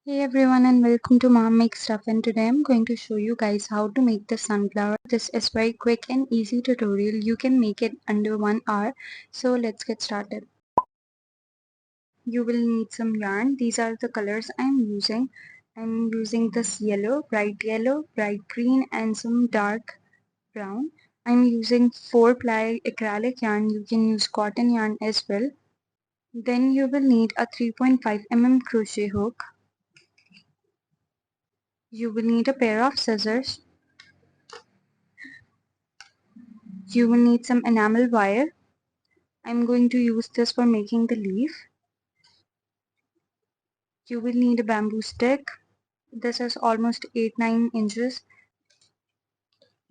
Hey everyone and welcome to Mom Makes Stuff, and today I'm going to show you guys how to make the sunflower. This is very quick and easy tutorial. You can make it under 1 hour. So let's get started. You will need some yarn. These are the colors I'm using. I'm using this yellow, bright green and some dark brown. I'm using 4-ply acrylic yarn. You can use cotton yarn as well. Then you will need a 3.5 mm crochet hook. You will need a pair of scissors. You will need some enamel wire. I'm going to use this for making the leaf. You will need a bamboo stick. This is almost 8-9 inches.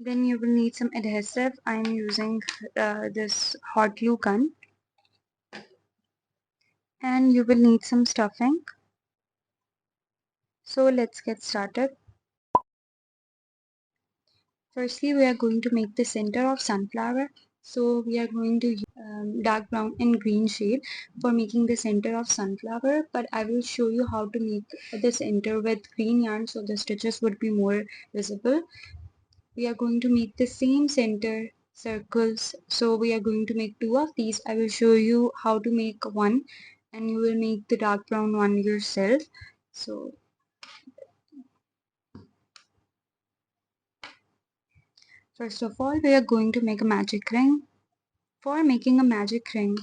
Then you will need some adhesive. I'm using this hot glue gun. And you will need some stuffing. So let's get started. Firstly, we are going to make the center of sunflower. So we are going to use dark brown and green shade for making the center of sunflower, but I will show you how to make the center with green yarn so the stitches would be more visible. We are going to make the same center circles, so we are going to make 2 of these. I will show you how to make one and you will make the dark brown one yourself. So first of all, we are going to make a magic ring. For making a magic ring,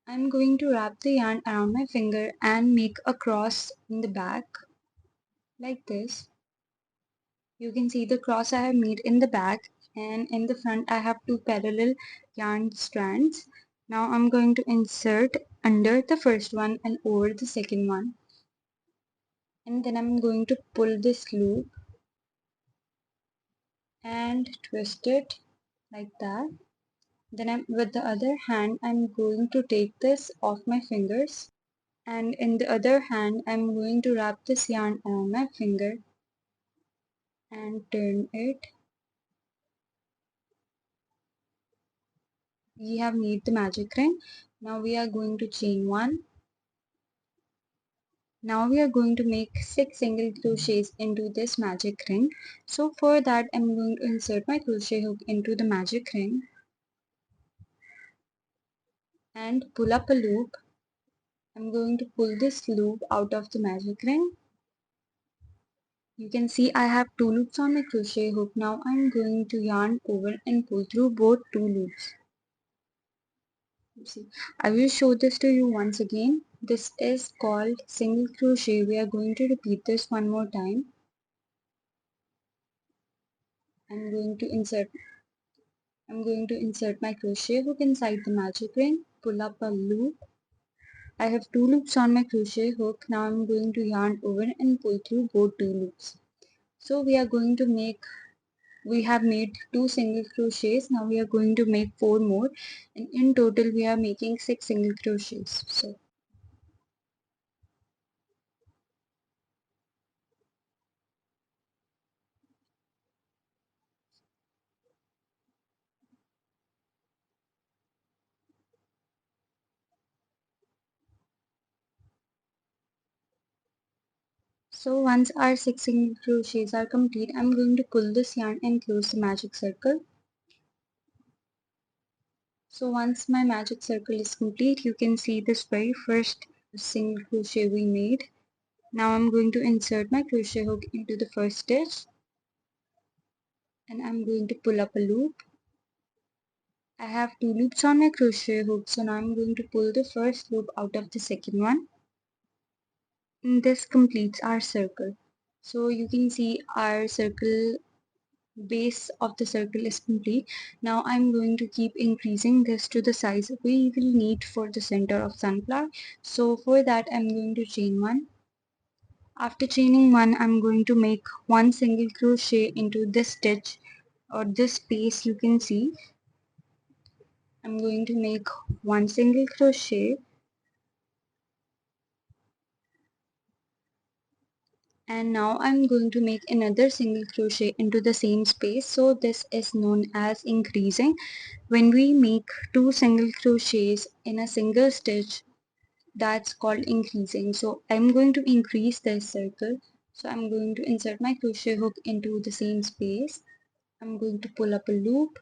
I'm going to wrap the yarn around my finger and make a cross in the back like this. You can see the cross I have made in the back, and in the front I have 2 parallel yarn strands. Now I'm going to insert under the first one and over the second one, and then I'm going to pull this loop and twist it like that. Then with the other hand I'm going to take this off my fingers, and in the other hand I'm going to wrap this yarn around my finger and turn it. We have made the magic ring. Now we are going to chain 1. Now we are going to make 6 single crochets into this magic ring. So for that I'm going to insert my crochet hook into the magic ring and pull up a loop. I'm going to pull this loop out of the magic ring. You can see I have 2 loops on my crochet hook. Now I'm going to yarn over and pull through both 2 loops. See, I will show this to you once again. This is called single crochet. We are going to repeat this one more time. I'm going to insert my crochet hook inside the magic ring, pull up a loop. I have 2 loops on my crochet hook. Now I'm going to yarn over and pull through both 2 loops. So we have made 2 single crochets. Now we are going to make 4 more, and in total we are making 6 single crochets. So once our 6 single crochets are complete, I'm going to pull this yarn and close the magic circle. So once my magic circle is complete, you can see this very first single crochet we made. Now I'm going to insert my crochet hook into the first stitch and I'm going to pull up a loop. I have 2 loops on my crochet hook, so now I'm going to pull the first loop out of the second one. And this completes our circle. So you can see our base of the circle is complete. Now I'm going to keep increasing this to the size we will need for the center of sunflower. So for that I'm going to chain 1. After chaining 1, I'm going to make 1 single crochet into this stitch or this space. You can see I'm going to make 1 single crochet and now I'm going to make another single crochet into the same space. So this is known as increasing. When we make 2 single crochets in a single stitch, that's called increasing. So I'm going to increase this circle. So I'm going to insert my crochet hook into the same space. I'm going to pull up a loop.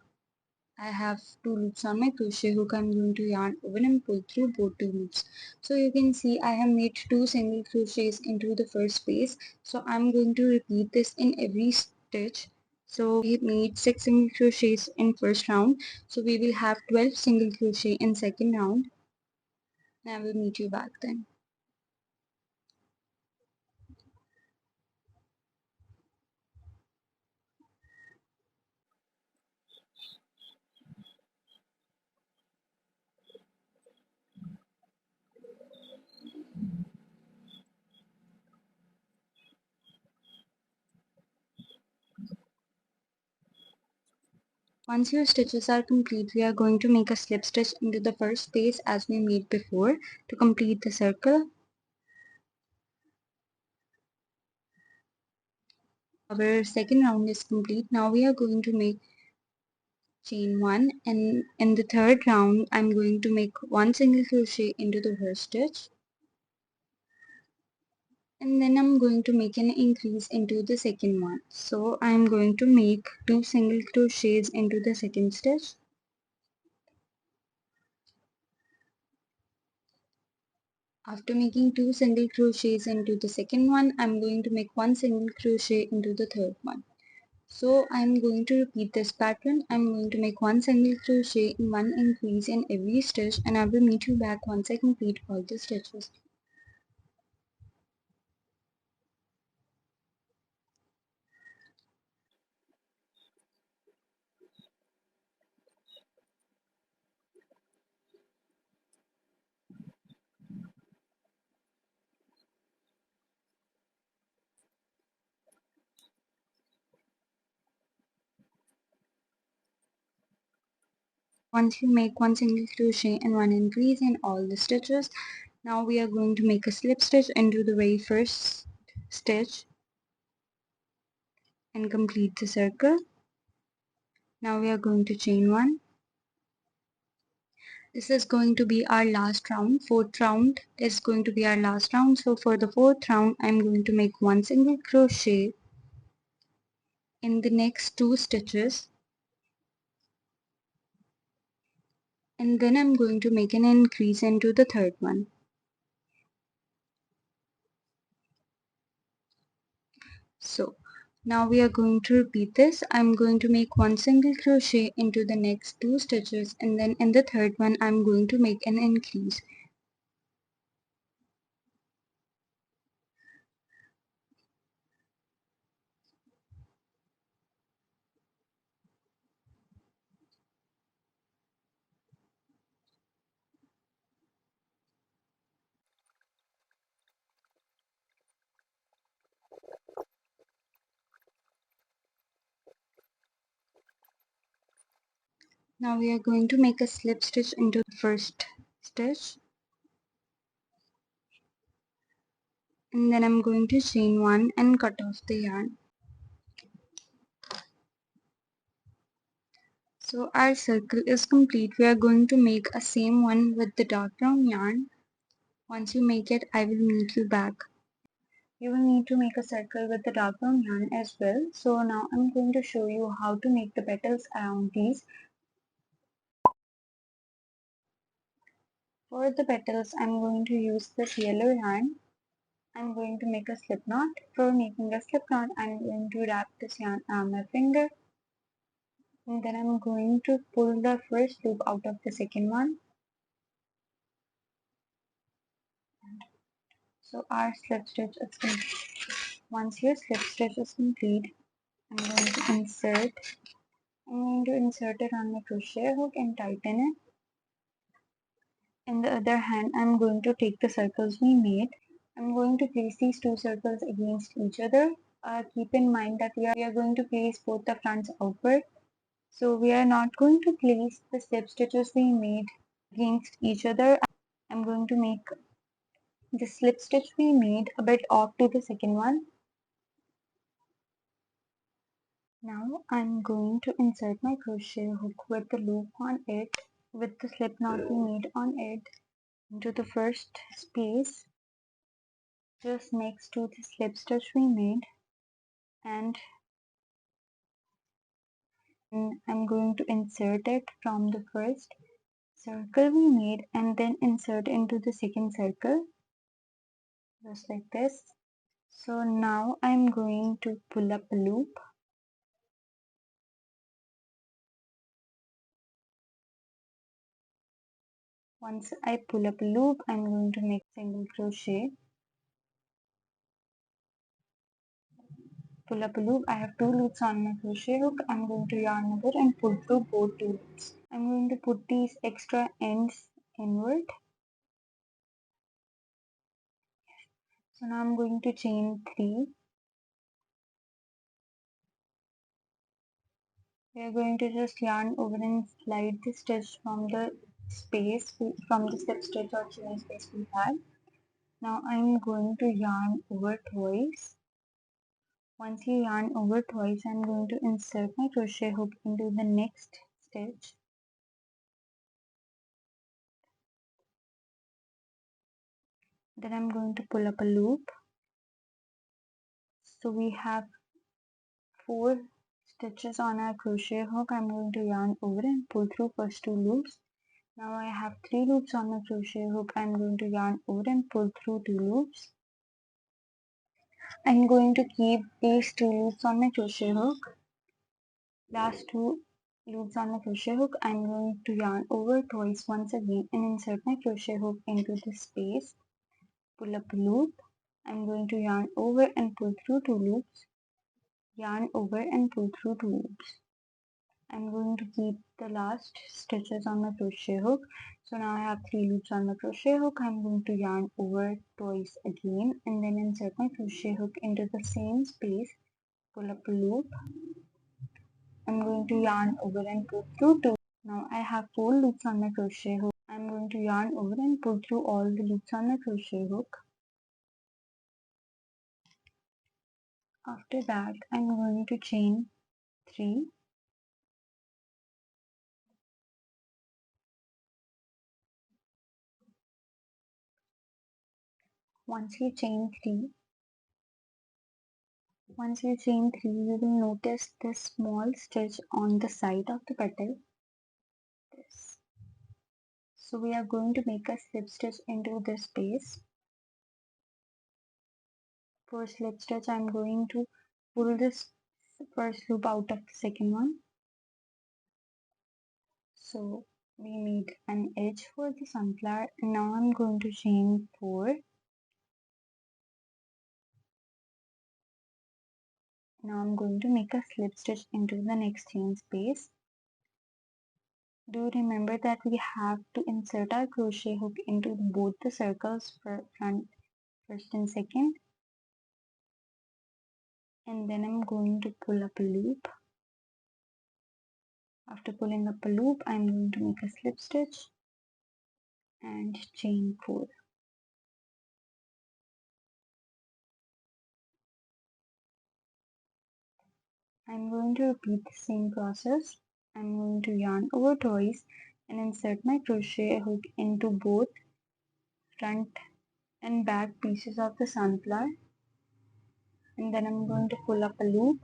I have two loops on my crochet hook. I'm going to yarn over and pull through both two loops. So you can see I have made two single crochets into the first space. So I'm going to repeat this in every stitch. So we made 6 single crochets in first round. So we will have 12 single crochet in second round. And I will meet you back then. Once your stitches are complete, we are going to make a slip stitch into the first space as we made before to complete the circle. Our second round is complete. Now we are going to make chain 1, and in the third round I'm going to make 1 single crochet into the first stitch, and then I'm going to make an increase into the second one. So I'm going to make 2 single crochets into the second stitch. After making 2 single crochets into the second one, I'm going to make 1 single crochet into the third one. So I'm going to repeat this pattern. I'm going to make 1 single crochet and 1 increase in every stitch, and I will meet you back once I complete all the stitches. Once you make 1 single crochet and 1 increase in all the stitches, now we are going to make a slip stitch into the very first stitch and complete the circle. Now we are going to chain 1. This is going to be our last round. Fourth round is going to be our last round. So for the fourth round, I'm going to make 1 single crochet in the next 2 stitches, and then I'm going to make an increase into the third one. So now we are going to repeat this. I'm going to make 1 single crochet into the next 2 stitches, and then in the third one I'm going to make an increase. Now we are going to make a slip stitch into the first stitch, and then I'm going to chain 1 and cut off the yarn. So our circle is complete. We are going to make a same one with the dark brown yarn. Once you make it, I will meet you back. You will need to make a circle with the dark brown yarn as well. So now I'm going to show you how to make the petals around these. For the petals, I'm going to use this yellow yarn. I'm going to make a slip knot. For making a slip knot, I'm going to wrap this yarn on my finger. And then I'm going to pull the first loop out of the second one. So our slip stitch is complete. Once your slip stitch is complete, I'm going to insert. I'm going to insert it on my crochet hook and tighten it. In the other hand, I'm going to take the circles we made. I'm going to place these two circles against each other. Keep in mind that we are going to place both the fronts outward. So we are not going to place the slip stitches we made against each other. I'm going to make the slip stitch we made a bit off to the second one. Now I'm going to insert my crochet hook with the loop on it, with the slip knot we made on it. into the first space just next to the slip stitch we made, and I'm going to insert it from the first circle we made and then insert into the second circle just like this. So now I'm going to pull up a loop. Once I pull up a loop, I'm going to make single crochet, pull up a loop. I have two loops on my crochet hook. I'm going to yarn over and pull through both two loops. I'm going to put these extra ends inward. So now I'm going to chain 3. We are going to just yarn over and slide the stitch from the space, from the slip stitch or chain space we had. Now I'm going to yarn over twice. Once you yarn over twice, I'm going to insert my crochet hook into the next stitch. Then I'm going to pull up a loop. So we have 4 stitches on our crochet hook. I'm going to yarn over and pull through first 2 loops. Now I have 3 loops on my crochet hook. I'm going to yarn over and pull through 2 loops. I'm going to keep these 2 loops on my crochet hook. Last 2 loops on my crochet hook, I'm going to yarn over twice once again and insert my crochet hook into the space. Pull up a loop. I'm going to yarn over and pull through 2 loops. Yarn over and pull through 2 loops. I'm going to keep the last stitches on my crochet hook. So now I have 3 loops on my crochet hook. I'm going to yarn over twice again and then insert my crochet hook into the same space. Pull up a loop. I'm going to yarn over and pull through 2. Now I have 4 loops on my crochet hook. I'm going to yarn over and pull through all the loops on my crochet hook. After that, I'm going to chain 3. Once you chain 3, you will notice this small stitch on the side of the petal. This. So we are going to make a slip stitch into this space. For slip stitch, I'm going to pull this first loop out of the second one. So we made an edge for the sunflower. Now I'm going to chain 4. Now I'm going to make a slip stitch into the next chain space. Do remember that we have to insert our crochet hook into both the circles for front, first and second. And then I'm going to pull up a loop. After pulling up a loop, I'm going to make a slip stitch and chain 4. I'm going to repeat the same process. I'm going to yarn over twice and insert my crochet hook into both front and back pieces of the sunflower, and then I'm going to pull up a loop.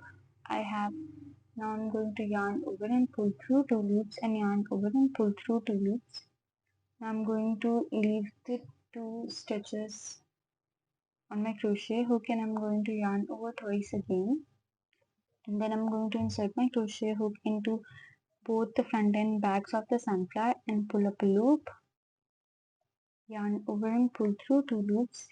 Now I'm going to yarn over and pull through 2 loops and yarn over and pull through 2 loops. Now I'm going to leave the 2 stitches on my crochet hook and I'm going to yarn over twice again, and then I'm going to insert my crochet hook into both the front and backs of the sunflower and pull up a loop, yarn over and pull through 2 loops,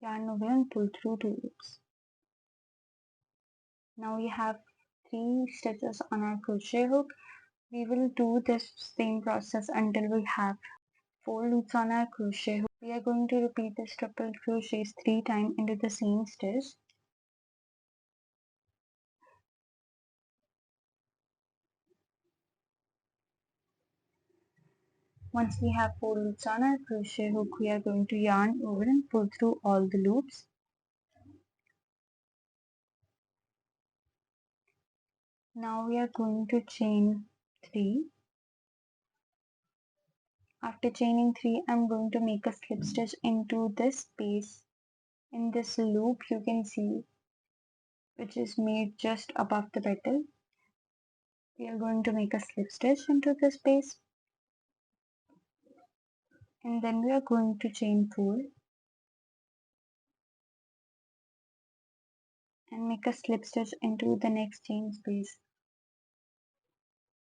yarn over and pull through 2 loops. Now we have 3 stitches on our crochet hook. We will do this same process until we have 4 loops on our crochet hook. We are going to repeat this triple crochets 3 times into the same stitch. Once we have 4 loops on our crochet hook, we are going to yarn over and pull through all the loops. Now we are going to chain 3. After chaining 3, I'm going to make a slip stitch into this space in this loop you can see, which is made just above the petal. We are going to make a slip stitch into this space, and then we are going to chain 4 and make a slip stitch into the next chain space,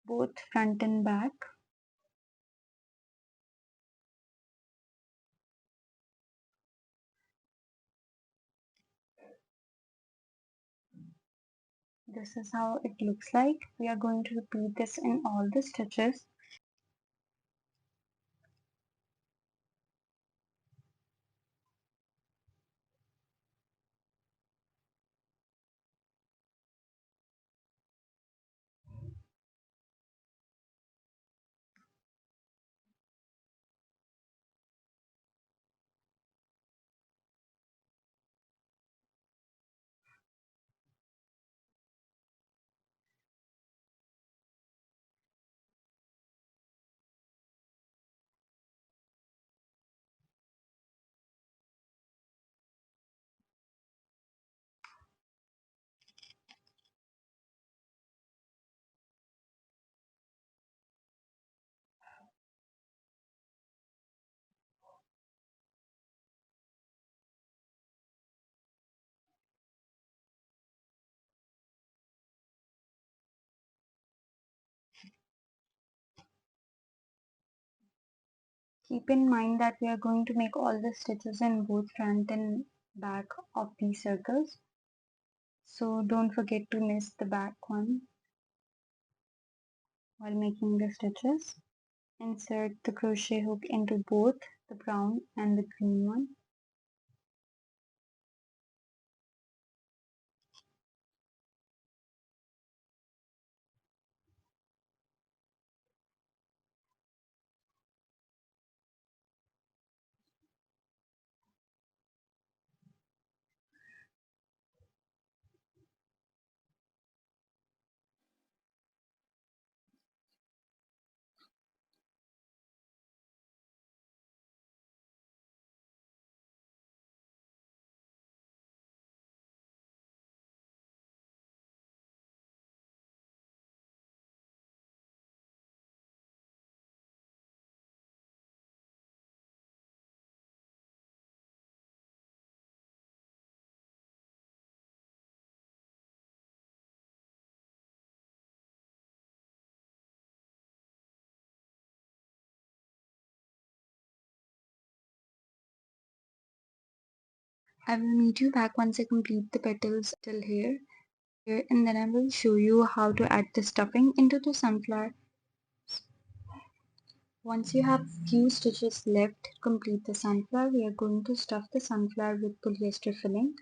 both front and back. This is how it looks like. We are going to repeat this in all the stitches. Keep in mind that we are going to make all the stitches in both front and back of these circles. So don't forget to nest the back one while making the stitches. Insert the crochet hook into both the brown and the green one. I will meet you back once I complete the petals till here, and then I will show you how to add the stuffing into the sunflower. Once you have few stitches left to complete the sunflower, we are going to stuff the sunflower with polyester filling.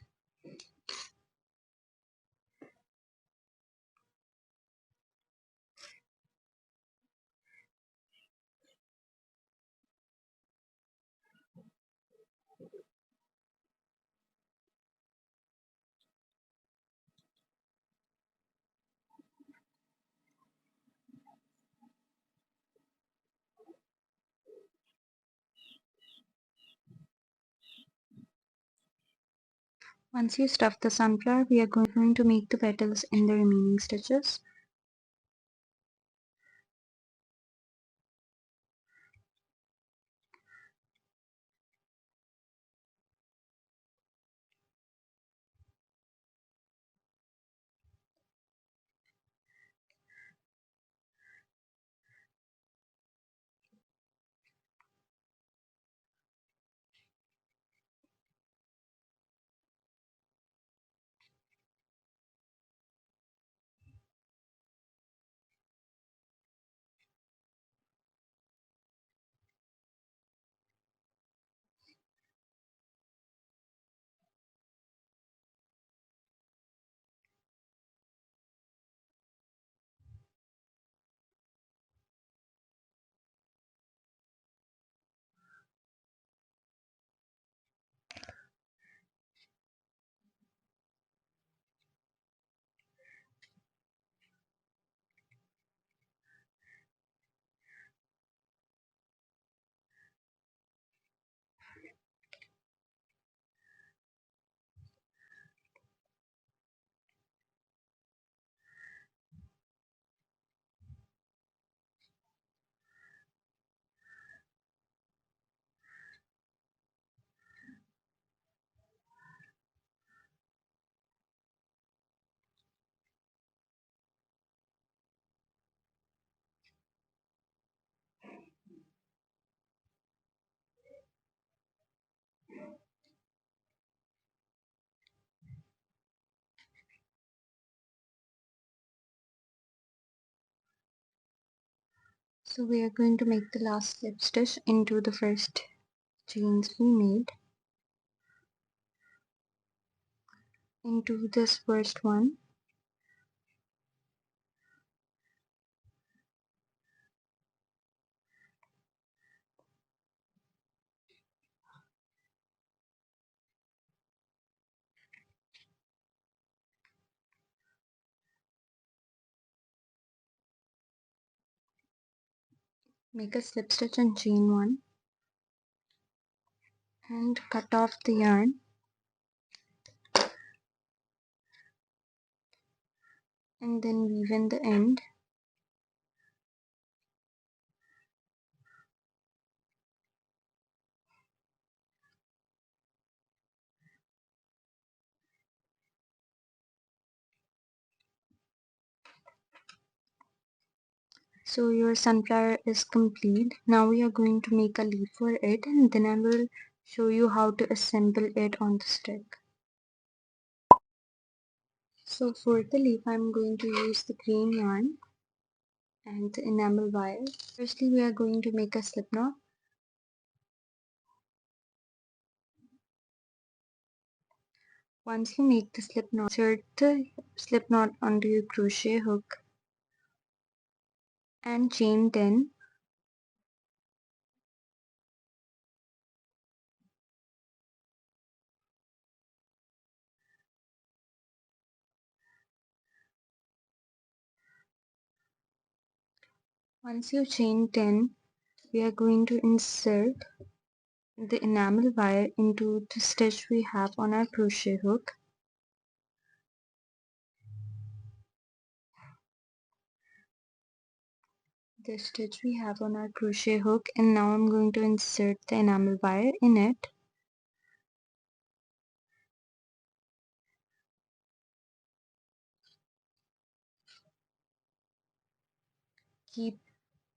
Once you stuff the sunflower, we are going to make the petals in the remaining stitches. So we are going to make the last slip stitch into the first chains we made, into this first one. Make a slip stitch and chain one, and cut off the yarn, and then weave in the end. So your sunflower is complete. Now we are going to make a leaf for it, and then I will show you how to assemble it on the stick. So for the leaf I'm going to use the green yarn and the enamel wire. Firstly we are going to make a slip knot. Once you make the slip knot, insert the slip knot onto your crochet hook and chain 10. Once you chain 10, we are going to insert the enamel wire into the stitch we have on our crochet hook. The stitch we have on our crochet hook, and now I'm going to insert the enamel wire in it. Keep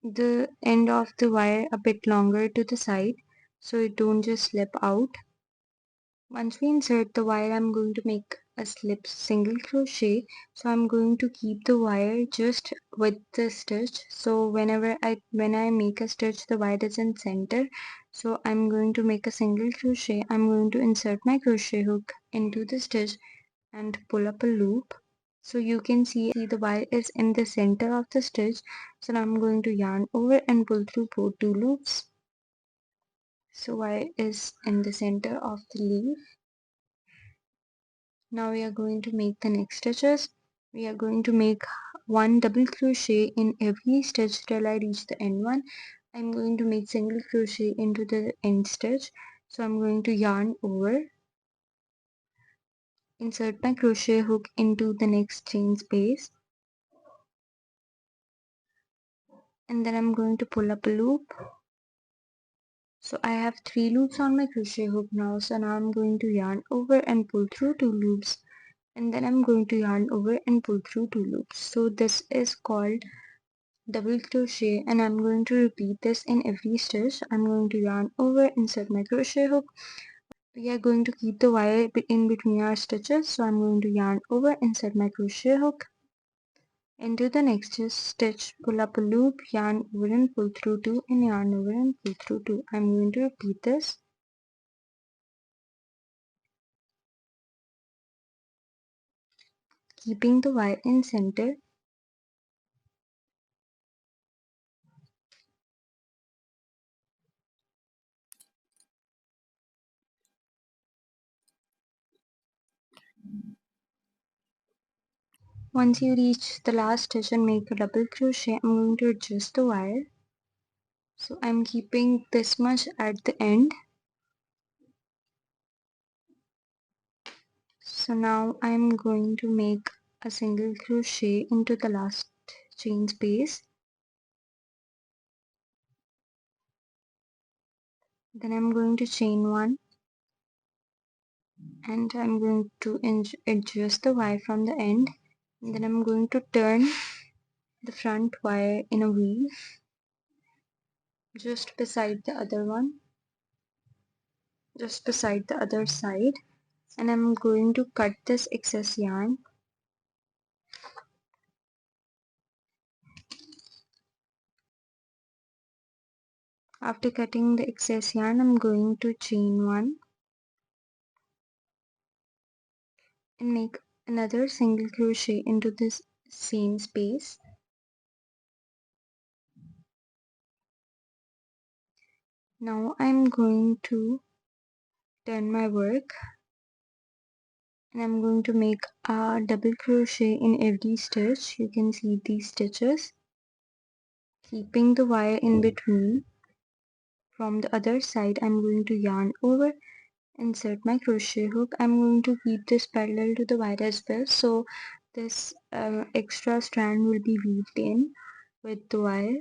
the end of the wire a bit longer to the side so it don't just slip out. Once we insert the wire, I'm going to make a slip single crochet. So I'm going to keep the wire just with the stitch. So when I make a stitch, the wire is in center. So I'm going to make a single crochet. I'm going to insert my crochet hook into the stitch and pull up a loop. So you can see the wire is in the center of the stitch. So now I'm going to yarn over and pull through both two loops. So wire is in the center of the leaf. Now we are going to make the next stitches. We are going to make one double crochet in every stitch till I reach the end one. I'm going to make single crochet into the end stitch. So I'm going to yarn over, insert my crochet hook into the next chain space, and then I'm going to pull up a loop. So I have 3 loops on my crochet hook now. So now I'm going to yarn over and pull through 2 loops, and then I'm going to yarn over and pull through 2 loops. So this is called double crochet, and I'm going to repeat this in every stitch. I'm going to yarn over, insert my crochet hook. We are going to keep the wire in between our stitches, so I'm going to yarn over, insert my crochet hook into the next stitch, pull up a loop, yarn over and pull through 2, and yarn over and pull through 2. I'm going to repeat this. Keeping the wire in center. Once you reach the last stitch and make a double crochet, I'm going to adjust the wire. So I'm keeping this much at the end. So now I'm going to make a single crochet into the last chain space. Then I'm going to chain one, and I'm going to adjust the wire from the end. And then I'm going to turn the front wire in a weave just beside the other one, just beside the other side, and I'm going to cut this excess yarn. After cutting the excess yarn, I'm going to chain one and make another single crochet into this same space. Now I'm going to turn my work and I'm going to make a double crochet in every stitch. You can see these stitches, keeping the wire in between. From the other side, I'm going to yarn over, insert my crochet hook. I'm going to keep this parallel to the wire as well, so this extra strand will be weaved in with the wire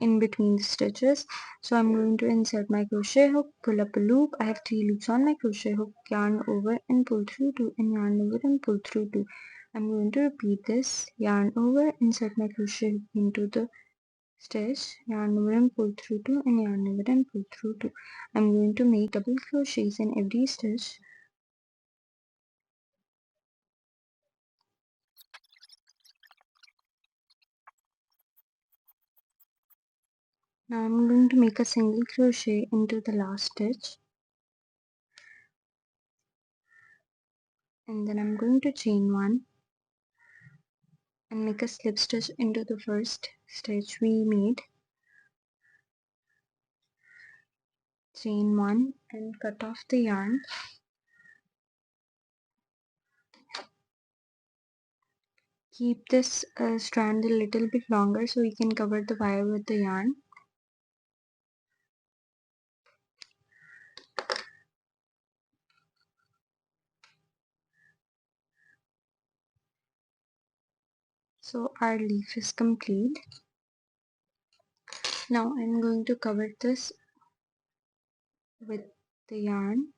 in between the stitches. So I'm going to insert my crochet hook, pull up a loop. I have 3 loops on my crochet hook, yarn over and pull through 2, and yarn over and pull through 2. I'm going to repeat this, yarn over, insert my crochet hook into the stitch, yarn over and pull through 2, and yarn over and pull through 2. I'm going to make double crochets in every stitch. Now I'm going to make a single crochet into the last stitch, and then I'm going to chain one and make a slip stitch into the first stitch we made, chain one and cut off the yarn. Keep this strand a little bit longer so we can cover the wire with the yarn. So our leaf is complete. Now I'm going to cover this with the yarn.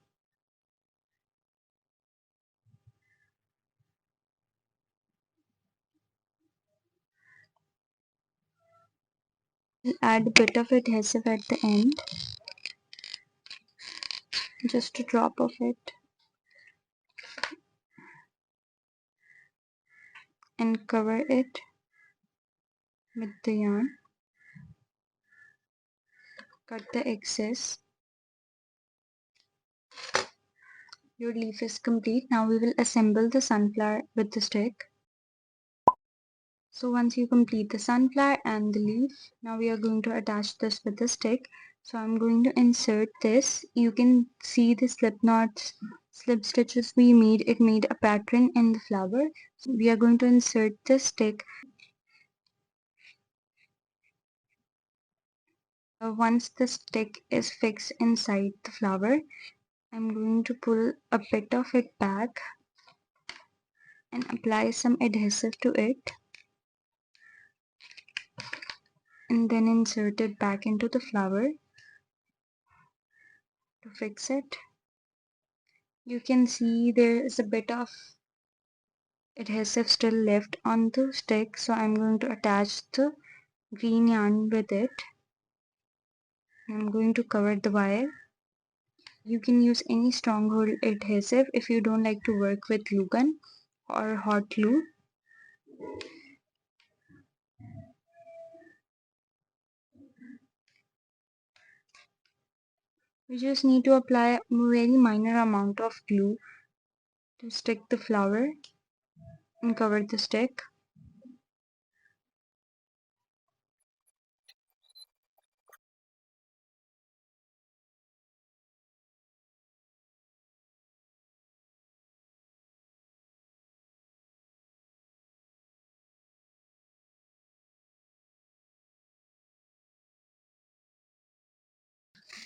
I'll add a bit of adhesive at the end, just a drop of it, and cover it with the yarn. Cut the excess. Your leaf is complete. Now we will assemble the sunflower with the stick. So once you complete the sunflower and the leaf, now we are going to attach this with the stick. So I'm going to insert this. You can see the slip knots, slip stitches we made. It made a pattern in the flower. So we are going to insert the stick. Once the stick is fixed inside the flower, I'm going to pull a bit of it back and apply some adhesive to it, and then insert it back into the flower to fix it. You can see there is a bit of adhesive still left on the stick, so I'm going to attach the green yarn with it. I'm going to cover the wire. You can use any stronghold adhesive if you don't like to work with glue gun or hot glue. We just need to apply a very minor amount of glue to stick the flower and cover the stick.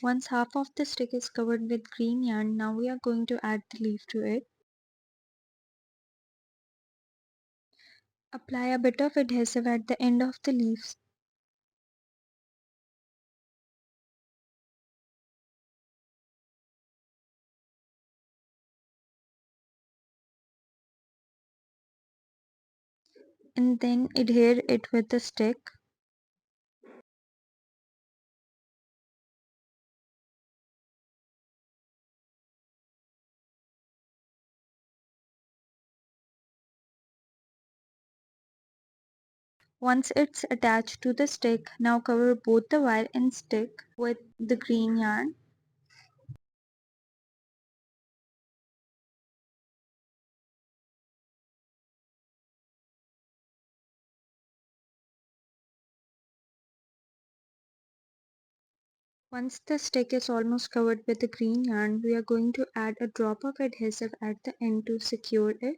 Once half of the stick is covered with green yarn, now we are going to add the leaf to it. Apply a bit of adhesive at the end of the leaves. And then adhere it with the stick. Once it's attached to the stick, now cover both the wire and stick with the green yarn. Once the stick is almost covered with the green yarn, we are going to add a drop of adhesive at the end to secure it.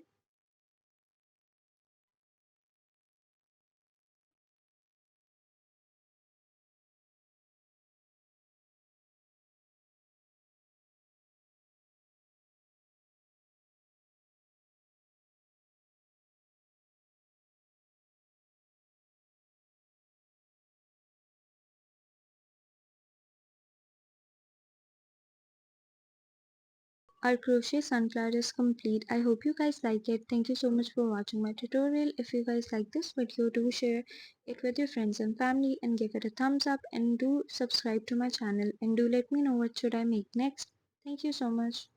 Our crochet sunflower is complete. I hope you guys like it. Thank you so much for watching my tutorial. If you guys like this video, do share it with your friends and family and give it a thumbs up, and do subscribe to my channel and do let me know what should I make next. Thank you so much.